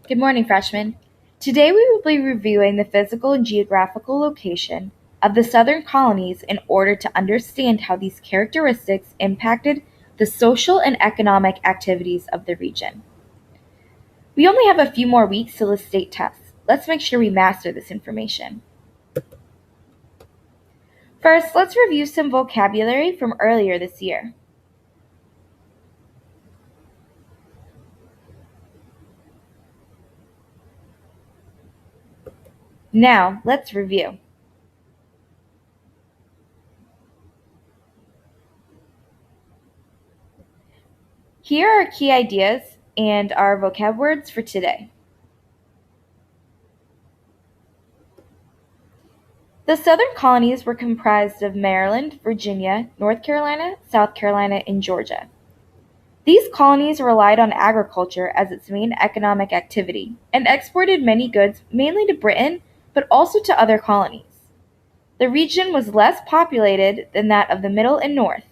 Good morning, freshmen. Today we will be reviewing the physical and geographical location of the southern colonies in order to understand how these characteristics impacted the social and economic activities of the region. We only have a few more weeks till the state tests. Let's make sure we master this information. First, let's review some vocabulary from earlier this year. Now, let's review. Here are key ideas and our vocab words for today. The southern colonies were comprised of Maryland, Virginia, North Carolina, South Carolina, and Georgia. These colonies relied on agriculture as its main economic activity and exported many goods mainly to Britain but also to other colonies. The region was less populated than that of the Middle and North,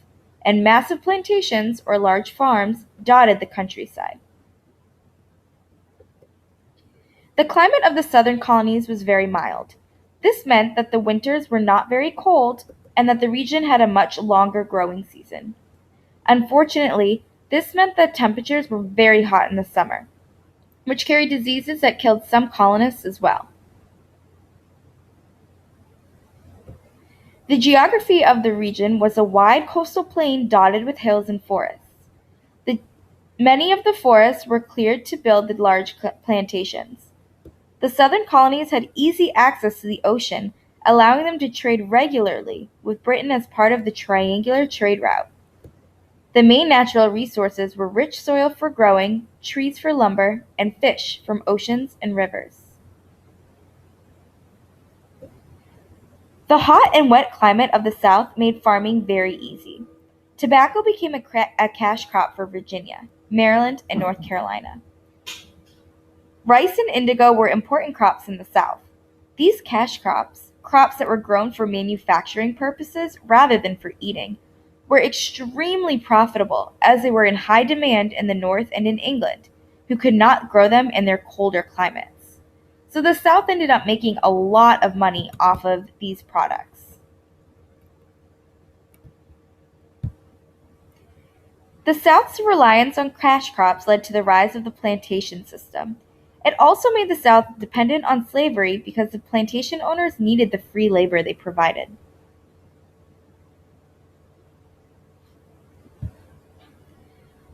and massive plantations or large farms dotted the countryside. The climate of the southern colonies was very mild. This meant that the winters were not very cold and that the region had a much longer growing season. Unfortunately, this meant that temperatures were very hot in the summer, which carried diseases that killed some colonists as well. The geography of the region was a wide coastal plain dotted with hills and forests. Many of the forests were cleared to build the large plantations. The southern colonies had easy access to the ocean, allowing them to trade regularly with Britain as part of the triangular trade route. The main natural resources were rich soil for growing, trees for lumber, and fish from oceans and rivers. The hot and wet climate of the South made farming very easy. Tobacco became a cash crop for Virginia, Maryland, and North Carolina. Rice and indigo were important crops in the South. These cash crops, crops that were grown for manufacturing purposes rather than for eating, were extremely profitable as they were in high demand in the North and in England, who could not grow them in their colder climates. So the South ended up making a lot of money off of these products. The South's reliance on cash crops led to the rise of the plantation system. It also made the South dependent on slavery because the plantation owners needed the free labor they provided.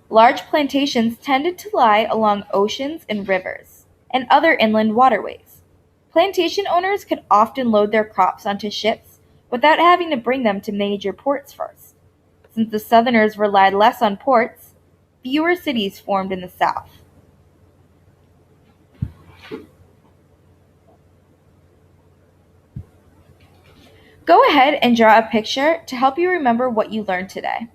Large plantations tended to lie along oceans and rivers, and other inland waterways. Plantation owners could often load their crops onto ships without having to bring them to major ports first. Since the Southerners relied less on ports, fewer cities formed in the South. Go ahead and draw a picture to help you remember what you learned today.